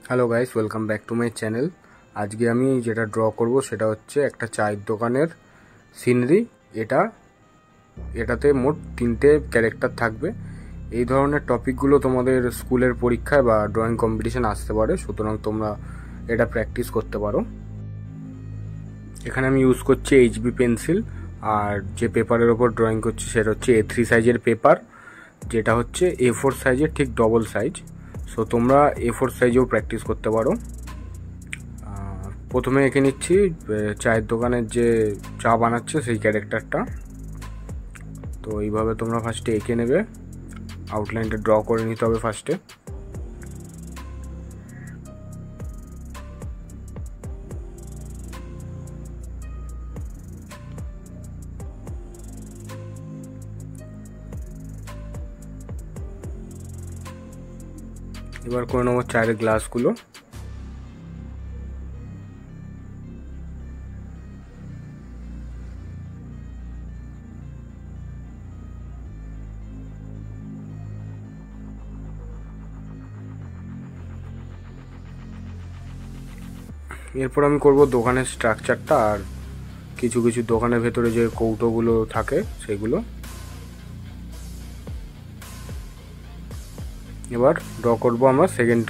Hello guys, welcome back to my channel. আজকে আমি যেটা ড্র করব সেটা হচ্ছে একটা চায়ের দোকানের সিনারি। এটাতে মোট 3টে ক্যারেক্টার থাকবে। এই ধরনের টপিকগুলো তোমাদের স্কুলের পরীক্ষায় বা ড্রয়িং কম্পিটিশন আসতে পারে, সুতরাং তোমরা এটা প্র্যাকটিস করতে পারো। এখানে আমি ইউজ করছি HB পেন্সিল, আর যে পেপারের ওপর ড্রয়িং করছি সেটা হচ্ছে A3 সাইজের পেপার, যেটা হচ্ছে A4 সাইজের ঠিক ডবল সাইজ। সো তোমরা A4 সাইজেও প্র্যাকটিস করতে পারো। প্রথমে এঁকে নিচ্ছি চায়ের দোকানের যে চা বানাচ্ছে সেই ক্যারেক্টারটা। তো এইভাবে তোমরা ফার্স্টে এঁকে নেবে, আউটলাইনটা ড্র করে নিতে হবে ফার্স্টে। এবার করে নেবো চায়ের গ্লাসগুলো। এরপর আমি করব দোকানের স্ট্রাকচারটা, আর কিছু কিছু দোকানের ভেতরে যে কৌটোগুলো থাকে সেগুলো। এবার ড্র করব আমরা সেকেন্ড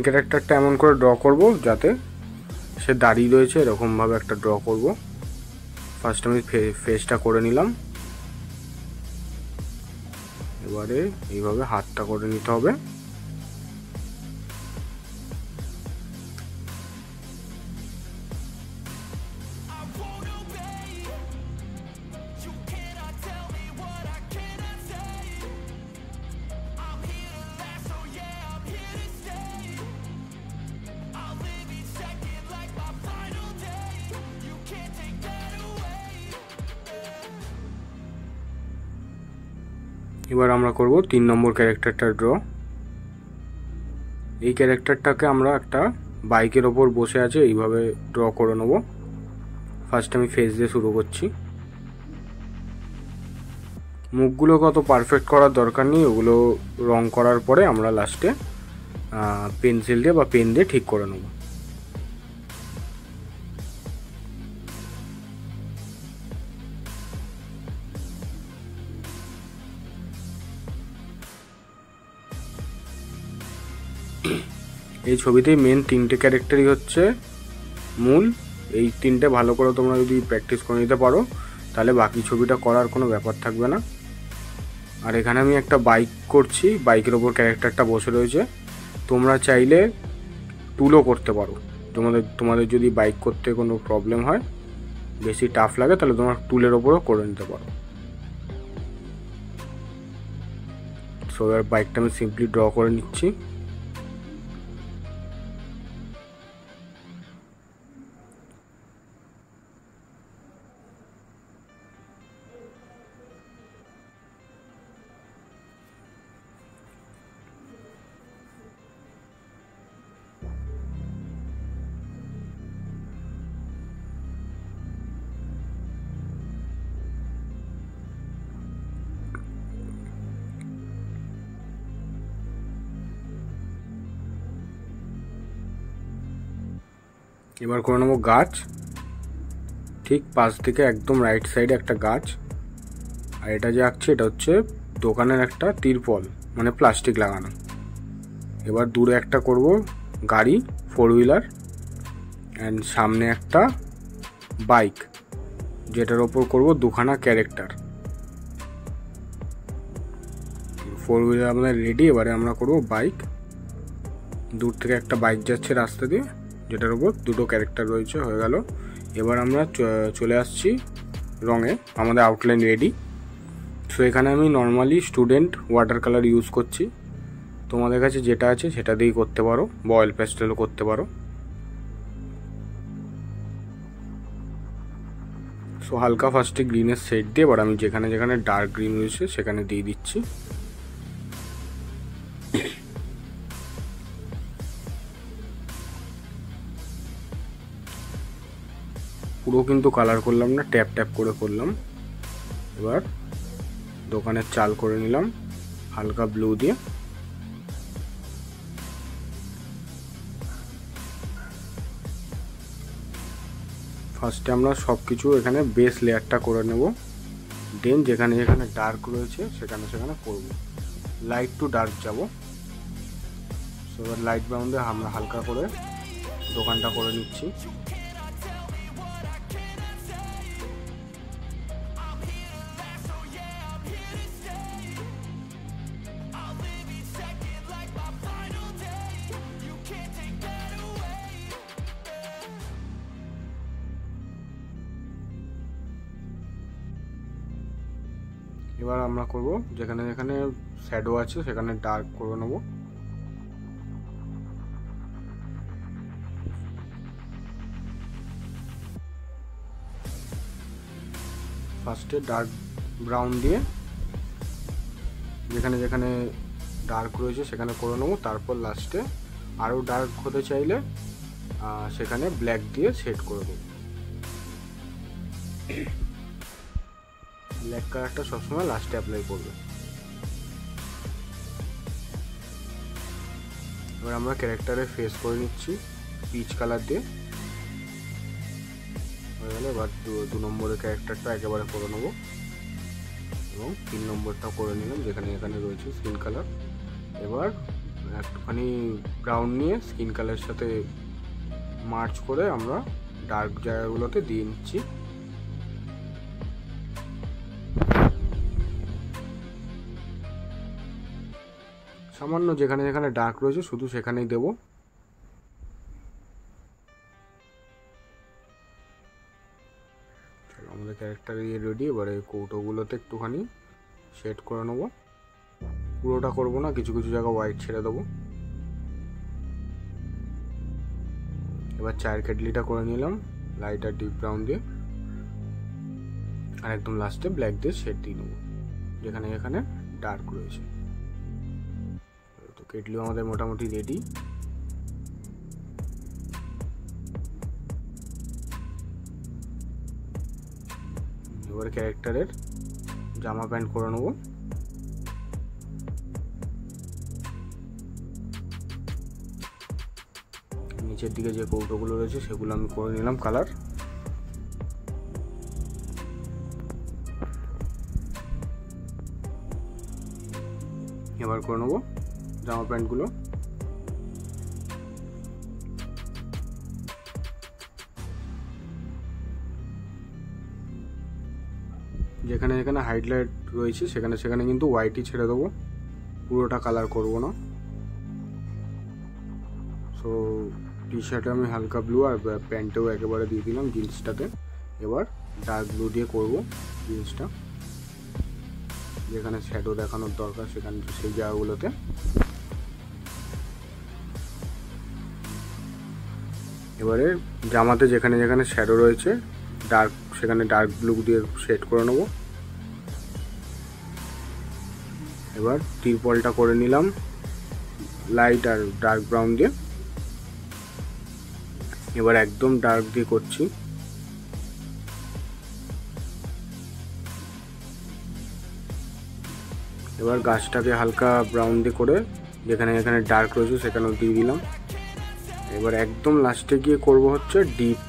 ক্যারেক্টারটা এমন করে ড্র করব যাতে সে দাঁড়িয়ে রয়েছে এরকমভাবে একটা ড্র করব। ফার্স্ট আমি ফেসটা করে নিলাম, এবারে এইভাবে হাতটা করে নিতে হবে। এবার আমরা করব 3 নম্বর ক্যারেক্টারটা ড্র। এই ক্যারেক্টারটাকে আমরা একটা বাইকের ওপর বসে আছে এইভাবে ড্র করে নেব। ফার্স্ট আমি ফেস দিয়ে শুরু করছি। মুখগুলোকে অত পারফেক্ট করার দরকার নেই, ওগুলো রং করার পরে আমরা লাস্টে পেন্সিল দিয়ে বা পেন দিয়ে ঠিক করে নেব। এই ছবিতেই মেন 3টে ক্যারেক্টারই হচ্ছে মূল। এই 3টে ভালো করে তোমরা যদি প্র্যাকটিস করে নিতে পারো তাহলে বাকি ছবিটা করার কোনো ব্যাপার থাকবে না। আর এখানে আমি একটা বাইক করছি, বাইকের ওপর ক্যারেক্টারটা বসে রয়েছে। তোমরা চাইলে টুলও করতে পারো। তোমাদের যদি বাইক করতে কোনো প্রবলেম হয়, বেশি টাফ লাগে, তাহলে তোমরা টুলের ওপরও করে নিতে পারো। সো এবার বাইকটা আমি সিম্পলি ড্র করে নিচ্ছি। এবার করে নেবো গাছ। ঠিক পাশ থেকে একদম রাইট সাইডে একটা গাছ। আর এটা যে আঁকছে এটা হচ্ছে দোকানের একটা তিরপল, মানে প্লাস্টিক লাগানো। এবার দূরে একটা করব গাড়ি, 4 হুইলার, অ্যান্ড সামনে একটা বাইক, যেটার ওপর করব দুখানা ক্যারেক্টার। 4 হুইলার আমাদের রেডি। এবারে আমরা করব বাইক। দূর থেকে একটা বাইক যাচ্ছে রাস্তা দিয়ে, যেটার উপর দুটো ক্যারেক্টার রয়েছে। হয়ে গেল। এবার আমরা চলে আসছি রঙে। আমাদের আউটলাইন রেডি। সো এখানে আমি normally student water colour use করছি। তোমাদের কাছে যেটা আছে সেটা দিয়েই করতে পারো, বা অয়েল প্যাস্টেলও করতে পারো। সো হালকা ফার্স্টে গ্রিনের শেড দিয়ে এবার আমি যেখানে যেখানে ডার্ক গ্রিন রয়েছে সেখানে দিয়ে দিচ্ছি। পুরো কিন্তু কালার করলাম না, ট্যাপ ট্যাপ করে করলাম। এবার দোকানের চাল করে নিলাম হালকা ব্লু দিয়ে। ফার্স্টে আমরা সব কিছু এখানে বেস লেয়ারটা করে নেব, দেন যেখানে যেখানে ডার্ক রয়েছে সেখানে সেখানে করব। লাইট টু ডার্ক যাব। এবার লাইট ব্রাউন দিয়ে আমরা হালকা করে দোকানটা করে নিচ্ছি। এবার আমরা করব যেখানে যেখানে শ্যাডো আছে সেখানে ডার্ক করে নেব। ফার্স্টে ডার্ক ব্রাউন দিয়ে যেখানে যেখানে ডার্ক রয়েছে সেখানে করে নেব। তারপর লাস্টে আরও ডার্ক হতে চাইলে সেখানে ব্ল্যাক দিয়ে সেট করে দেব। ব্ল্যাক কালারটা সবসময় লাস্টে অ্যাপ্লাই করবে। এবার আমরা ক্যারেক্টারে ফেস করে নিচ্ছি পিচ কালার দিয়ে। হয়ে গেলে এবার 2 নম্বরের ক্যারেক্টারটা একেবারে করে নেবো এবং 3 নম্বরটা করে নিলাম যেখানে এখানে রয়েছে স্কিন কালার। এবার একটুখানি ব্রাউন নিয়ে স্কিন কালারের সাথে মার্চ করে আমরা ডার্ক জায়গাগুলোতে দিয়ে নিচ্ছি। সামান্য যেখানে যেখানে ডার্ক রয়েছে শুধু সেখানেই দেব। চলো আমাদের ক্যারেক্টার রেডি। এবারে কৌটোগুলোতে একটুখানি শেড করে নেব। পুরোটা করব না, কিছু কিছু জায়গা হোয়াইট ছেড়ে দেবো। এবার চায়ের কেটলিটা করে নিলাম লাইট আর ডিপ ব্রাউন দিয়ে, আর একদম লাস্টে ব্ল্যাক দিয়ে শেড দিয়ে নেবো যেখানে যেখানে ডার্ক রয়েছে। তো কেটলিও আমাদের মোটামুটি রেডি। এবার ক্যারেক্টারের জামা প্যান্ট করে নেবো। নিচের দিকে যে কৌটোগুলো রয়েছে সেগুলো আমি করে নিলাম কালার। এবার করে নেবো জামা প্যান্টগুলো। যেখানে যেখানে হাইলাইট রয়েছে সেখানে সেখানে কিন্তু হোয়াইটই ছেড়ে দেবো, পুরোটা কালার করব না। সো টি শার্টে আমি হালকা ব্লু আর প্যান্টেও একেবারে দিয়ে দিলাম জিন্সটাতে। এবার ডার্ক ব্লু দিয়ে করব জিন্সটা, যেখানে শ্যাডো দেখানোর দরকার সেখানে সেই জায়গাগুলোতে। এবারে জামাতে যেখানে যেখানে শ্যাডো রয়েছে ডার্ক সেখানে ডার্ক ব্লু দিয়ে শেড করে নেব। এবার টিরপলটা করে নিলাম লাইট আর ডার্ক ব্রাউন দিয়ে। এবার একদম ডার্ক দিয়ে করছি। এবার গাছটাকে হালকা ব্রাউন দিয়ে করে যেখানে যেখানে ডার্ক রয়েছে সেখানেও দিয়ে দিলাম। এবার একদম লাস্টে গিয়ে করব হচ্ছে ডিপ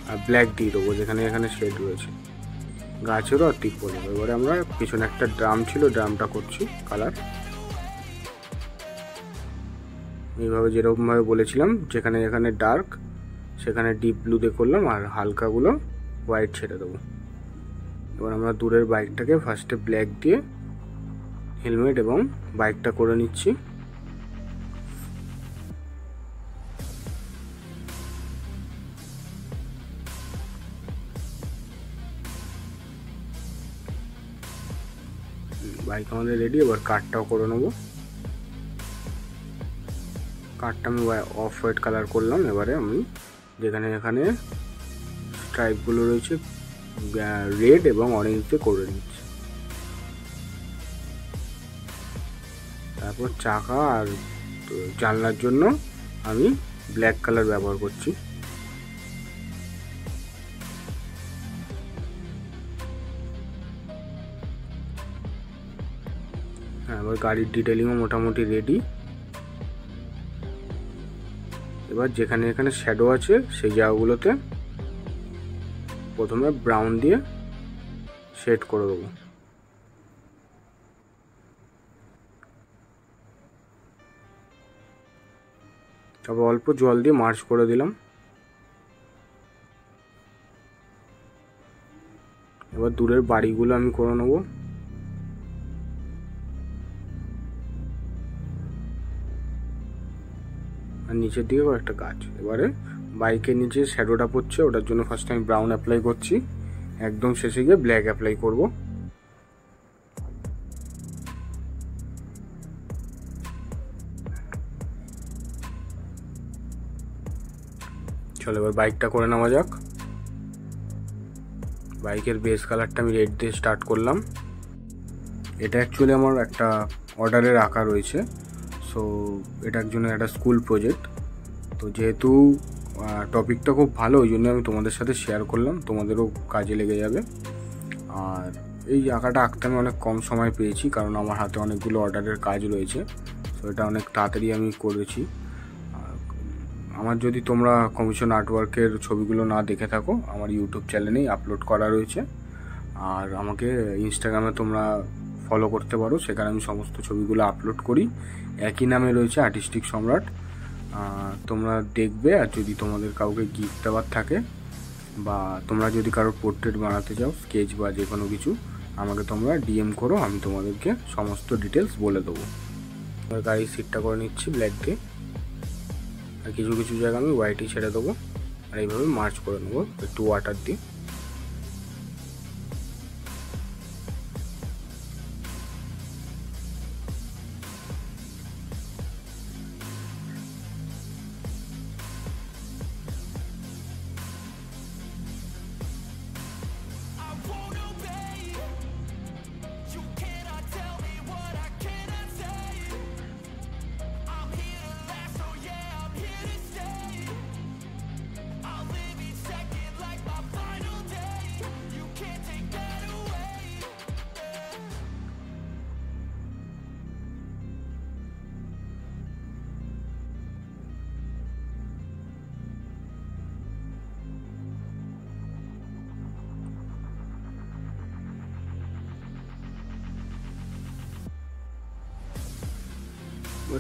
আর ব্ল্যাক দিয়ে দেবো যেখানে এখানে শেড রয়েছে গাছেরও আর টিরপলের। এবারে আমরা পিছনে একটা ড্রাম ছিল, ড্রামটা করছি কালার এইভাবে যেরকমভাবে বলেছিলাম, যেখানে যেখানে ডার্ক সেখানে ডিপ ব্লু দিয়ে করলাম আর হালকাগুলো হোয়াইট ছেড়ে দেবো। এবার আমরা দূরের বাইকটাকে ফার্স্টে ব্ল্যাক দিয়ে হেলমেট এবং বাইকটা করে নিচ্ছি। বাইক আমাদের রেডি। এবার কারটাও করে নেবো। কারটা আমি অফ হোয়াইট কালার করলাম। এবারে আমি যেখানে এখানে স্ট্রাইপগুলো রয়েছে রেড এবং অরেঞ্জ দিয়ে করে নিচ্ছি। তারপর চাকা আর জানলার জন্য আমি ব্ল্যাক কালার ব্যবহার করছি। হ্যাঁ, এবার গাড়ির ডিটেলিংও মোটামুটি রেডি। এবার যেখানে এখানে শ্যাডো আছে সেই জায়গাগুলোতে প্রথমে ব্রাউন দিয়ে শেড করে দেবো। তারপর অল্প জল দিয়ে মার্চ করে দিলাম। এবার দূরের বাড়িগুলো আমি করে নেব। আর নিচের দিকে একটা গাছ। এবারে বাইকের নিচে শ্যাডোটা পড়ছে, ওটার জন্য ফার্স্ট আমি ব্রাউন অ্যাপ্লাই করছি, একদম শেষে গিয়ে ব্ল্যাক অ্যাপ্লাই করব। চলো এবার বাইকটা করে নেওয়া যাক। বাইকের বেস কালারটা আমি রেড দিয়ে স্টার্ট করলাম। এটা অ্যাকচুয়ালি আমার একটা অর্ডারের আঁকা রয়েছে, সো এটা একজনের একটা স্কুল প্রজেক্ট। তো যেহেতু টপিকটা খুব ভালো, ওই জন্য আমি তোমাদের সাথে শেয়ার করলাম, তোমাদেরও কাজে লেগে যাবে। আর এই আঁকাটা আঁকতে আমি অনেক কম সময় পেয়েছি, কারণ আমার হাতে অনেকগুলো অর্ডারের কাজ রয়েছে, সো এটা অনেক তাড়াতাড়ি আমি করেছি। আমার যদি তোমরা কমিশন আর্টওয়ার্কের ছবিগুলো না দেখে থাকো, আমার ইউটিউব চ্যানেলেই আপলোড করা রয়েছে। আর আমাকে ইনস্টাগ্রামে তোমরা ফলো করতে পারো, সেখানে আমি সমস্ত ছবিগুলো আপলোড করি, একই নামে রয়েছে আর্টিস্টিক সম্রাট। তোমরা দেখবে। আর যদি তোমাদের কাউকে গিফট দেওয়ার থাকে, বা তোমরা যদি কারোর পোর্ট্রেট বানাতে চাও, স্কেচ বা যে কোনো কিছু, আমাকে তোমরা ডিএম করো, আমি তোমাদেরকে সমস্ত ডিটেলস বলে দেবো। গাড়ির সিটটা করে নিচ্ছি ব্ল্যাক দিয়ে, আর কিছু কিছু জায়গা আমি হোয়াইটই ছেড়ে দেবো। আর এইভাবে মার্চ করে নেবো একটু ওয়াটার দিয়ে।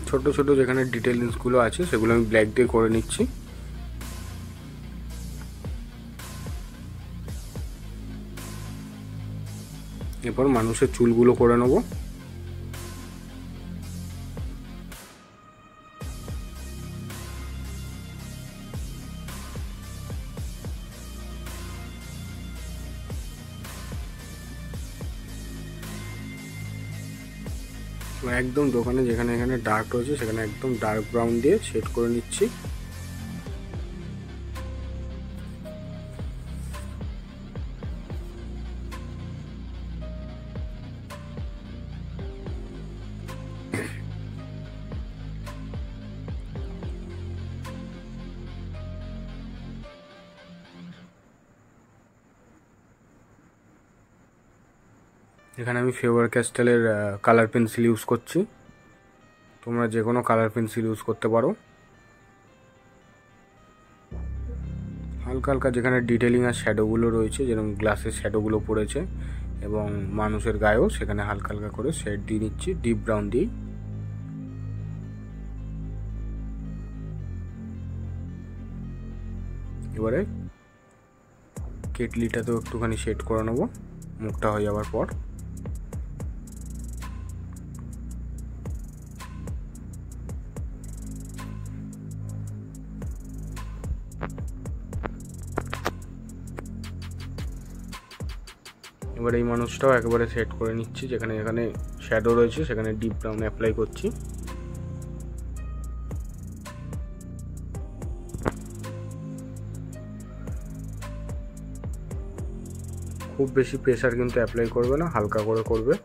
ছোট ছোট যেখানে ডিটেলসগুলো আছে সেগুলো আমি ব্ল্যাক দিয়ে করে নিচ্ছি। এরপর মানুষের চুলগুলো করে নেব। একদম দোকানে যেখানে এখানে ডার্ক রয়েছে সেখানে একদম ডার্ক ব্রাউন দিয়ে শেড করে নিচ্ছি। এখানে আমি ফেভার ক্যাস্টেলের কালার পেন্সিল ইউজ করছি, তোমরা যে কোনো কালার পেন্সিল ইউজ করতে পারো। হালকা হালকা যেখানে ডিটেলিং আর শ্যাডোগুলো রয়েছে, যেরকম গ্লাসের শ্যাডোগুলো পড়েছে এবং মানুষের গায়েও, সেখানে হালকা হালকা করে শেড দিয়ে নিচ্ছি ডিপ ব্রাউন দিয়েই। এবারে কেটলিটাতেও একটুখানি শেড করে নেবো মুখটা হয়ে যাওয়ার পর। এবার এই মানুষটাও একেবারে সেট করে নিচ্ছি, যেখানে এখানে শ্যাডো রয়েছে সেখানে ডিপ ব্রাউন অ্যাপ্লাই করছি। খুব বেশি প্রেসার কিন্তু অ্যাপ্লাই করবে না, হালকা করে করবে।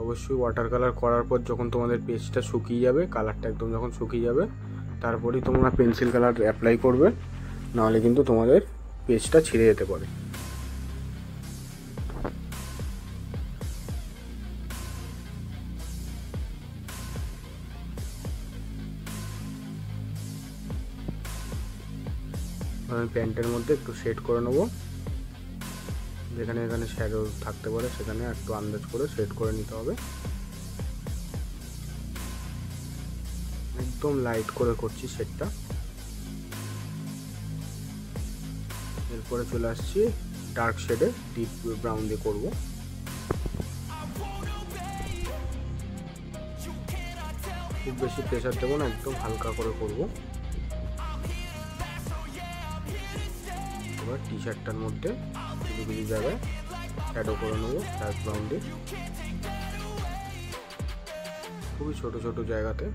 অবশ্যই ওয়াটার কালার করার পর যখন তোমাদের পেজটা শুকিয়ে যাবে, কালারটা একদম যখন শুকিয়ে যাবে, তারপরেই তোমরা পেন্সিল কালার অ্যাপ্লাই করবে, নাহলে কিন্তু তোমাদের পেজটা ছিঁড়ে যেতে পারে। আমি প্যান্টের মধ্যে একটু শেড করে নেব, যেখানে এখানে শ্যাডো থাকতে পারে সেখানে একটু আন্দাজ করে শেড করে নিতে হবে। একদম লাইট করে করছি শেডটা। এরপরে চলে আসছি ডার্ক শেডে, ডিপ ব্রাউন দিয়ে করব। খুব বেশি প্রেসার দেবো না, একদম হালকা করে করব। এবার টি শার্টটার মধ্যে কিছু কিছু জায়গায় শ্যাডো করে নেবো ডার্ক ব্রাউন দিয়ে, খুবই ছোট ছোট জায়গাতে।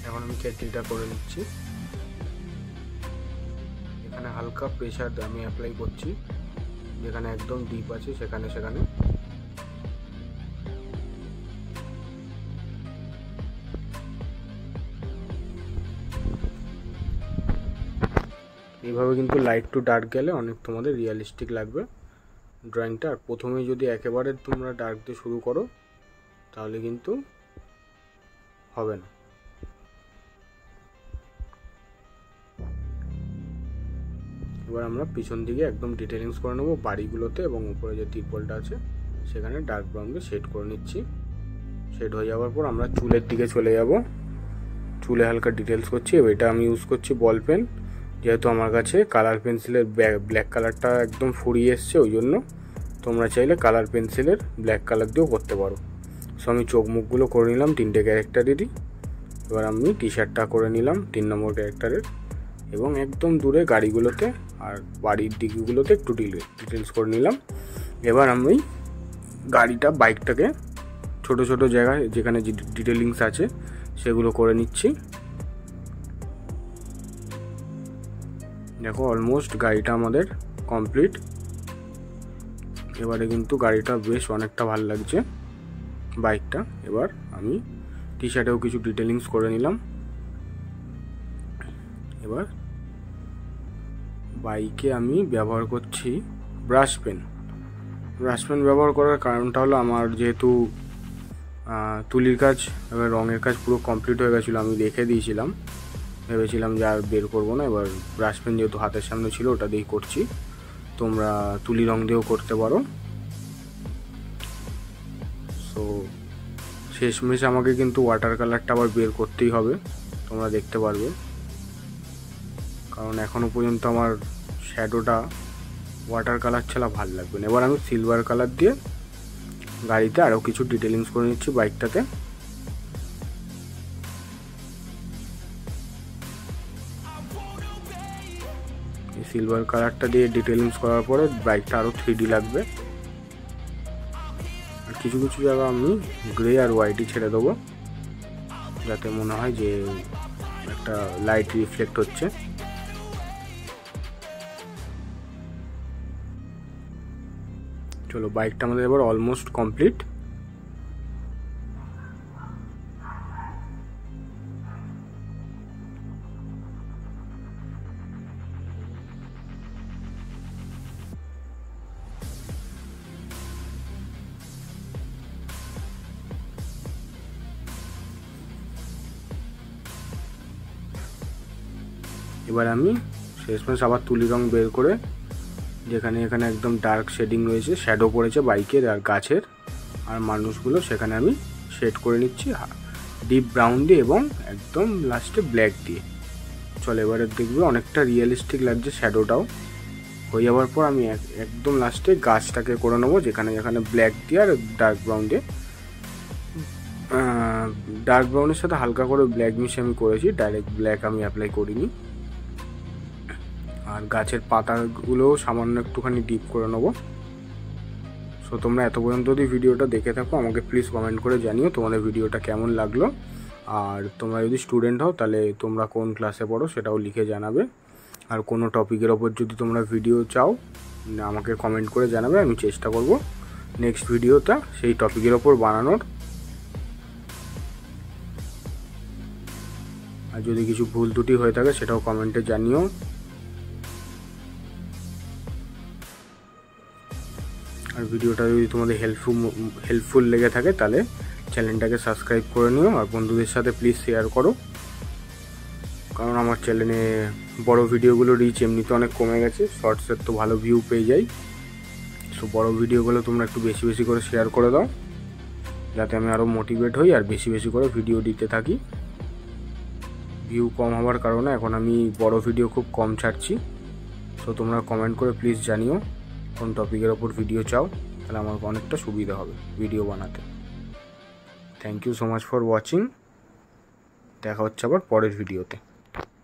এখন আমি কেটলিটা করে নিচ্ছি। এখানে হালকা প্রেসার আমি অ্যাপ্লাই করছি, যেখানে একদম ডিপ আছে সেখানে সেখানে। এইভাবে কিন্তু লাইট টু ডার্ক গেলে অনেক তোমাদের রিয়েলিস্টিক লাগবে ড্রয়িংটা। আর প্রথমে যদি একেবারে তোমরা ডার্ক দিয়ে শুরু করো তাহলে কিন্তু হবে না। এবার আমরা পিছন দিকে একদম ডিটেলিংস করে নেবো বাড়িগুলোতে, এবং উপরে যে তিরপলটা আছে সেখানে ডার্ক ব্রাউন দিয়ে শেড করে নিচ্ছি। শেড হয়ে যাওয়ার পর আমরা চুলের দিকে চলে যাব, চুলে হালকা ডিটেলস করছি। এটা আমি ইউজ করছি বল পেন, যেহেতু আমার কাছে কালার পেন্সিলের ব্ল্যাক কালারটা একদম ফুরিয়ে এসছে, ওই জন্য তোমরা চাইলে কালার পেন্সিলের ব্ল্যাক কালার দিয়েও করতে পারো। সো আমি চোখ মুখগুলো করে নিলাম 3টে ক্যারেক্টারেরই। এবার আমি টি শার্টটা করে নিলাম 3 নম্বর ক্যারেক্টারের, এবং একদম দূরে গাড়িগুলোতে আর বাড়ির দিকগুলোতে একটু ডিটেলস করে নিলাম। এবার আমি গাড়িটা বাইকটাকে ছোট ছোট জায়গায় যেখানে ডিটেলিংস আছে সেগুলো করে নিচ্ছি। দেখো অলমোস্ট গাড়িটা আমাদের কমপ্লিট। এবারে কিন্তু গাড়িটা বেশ অনেকটা ভালো লাগছে বাইকটা। এবার আমি টি শার্টেও কিছু ডিটেলিংস করে নিলাম। এবার বাইকে আমি ব্যবহার করছি ব্রাশ পেন। ব্রাশ পেন ব্যবহার করার কারণটা হলো আমার যেহেতু তুলির কাজ এবার রঙের কাজ পুরো কমপ্লিট হয়ে গেছিলো, আমি রেখে দিয়েছিলাম, ভেবেছিলাম যে আর বের করবো না। এবার ব্রাশ পেন যেহেতু হাতের সামনে ছিল ওটা দিয়েই করছি। তোমরা তুলি রং দিয়েও করতে পারো। সো শেষমেশ আমাকে কিন্তু ওয়াটার কালারটা আবার বের করতেই হবে, তোমরা দেখতে পারবে, কারণ এখনও পর্যন্ত আমার শ্যাডোটা ওয়াটার কালার ছাড়া ভালো লাগবে না। এবার আমি সিলভার কালার দিয়ে গাড়িতে আরও কিছু ডিটেলিংস করে নিচ্ছি বাইকটাতে। এই সিলভার কালারটা দিয়ে ডিটেলিংস করার পরে বাইকটা আরও 3D লাগবে। আর কিছু কিছু জায়গা আমি গ্রে আর হোয়াইটই ছেড়ে দেবো, যাতে মনে হয় যে একটা লাইট রিফ্লেক্ট হচ্ছে। চলো, বাইকটা আমাদের এবার অলমোস্ট কমপ্লিট। এবার আমি শেষমেশ আবার তুলি রং বের করে যেখানে এখানে একদম ডার্ক শেডিং রয়েছে, শ্যাডো পড়েছে বাইকের আর গাছের আর মানুষগুলো, সেখানে আমি শেড করে নিচ্ছি ডিপ ব্রাউন দিয়ে এবং একদম লাস্টে ব্ল্যাক দিয়ে। চলো এবারে দেখবে অনেকটা রিয়েলিস্টিক লাগছে শ্যাডোটাও। হয়ে যাওয়ার পর আমি একদম লাস্টে গাছটাকে করে নেবো, যেখানে যেখানে ব্ল্যাক দিয়ে আর ডার্ক ব্রাউন দিয়ে ডার্ক ব্রাউনের সাথে হালকা করে ব্ল্যাক মিশিয়ে আমি করেছি, ডাইরেক্ট ব্ল্যাক আমি অ্যাপ্লাই করিনি। আর গাছের পাতাগুলোও সামান্য একটুখানি ডিপ করে নেবো। সো তোমরা এত পর্যন্ত যদি ভিডিওটা দেখে থাকো আমাকে প্লিজ কমেন্ট করে জানিও তোমাদের ভিডিওটা কেমন লাগলো। আর তোমরা যদি স্টুডেন্ট হও তাহলে তোমরা কোন ক্লাসে পড়ো সেটাও লিখে জানাবে। আর কোনো টপিকের ওপর যদি তোমরা ভিডিও চাও আমাকে কমেন্ট করে জানাবে, আমি চেষ্টা করব নেক্সট ভিডিওটা সেই টপিকের ওপর বানানোর। আর যদি কিছু ভুল ত্রুটি হয়ে থাকে সেটাও কমেন্টে জানিও। আর ভিডিওটা যদি তোমাদের হেল্পফুল লেগে থাকে তাহলে চ্যানেলটাকে সাবস্ক্রাইব করে নিও। আর বন্ধুদের সাথে প্লিজ শেয়ার করো, কারণ আমার চ্যানেলে বড় ভিডিওগুলো রিচ এমনিতে অনেক কমে গেছে, শর্টসের তো ভালো ভিউ পেয়ে যাই। সো বড় ভিডিওগুলো তোমরা একটু বেশি বেশি করে শেয়ার করে দাও, যাতে আমি আরও মোটিভেট হই আর বেশি বেশি করে ভিডিও দিতে থাকি। ভিউ কম হওয়ার কারণে এখন আমি বড় ভিডিও খুব কম ছাড়ছি। সো তোমরা কমেন্ট করে প্লিজ জানিও কোন টপিকের ওপর ভিডিও চাও, তাহলে আমার অনেকটা সুবিধা হবে ভিডিও বানাতে। Thank you so much for watching. দেখা হচ্ছে আবার পরের ভিডিওতে।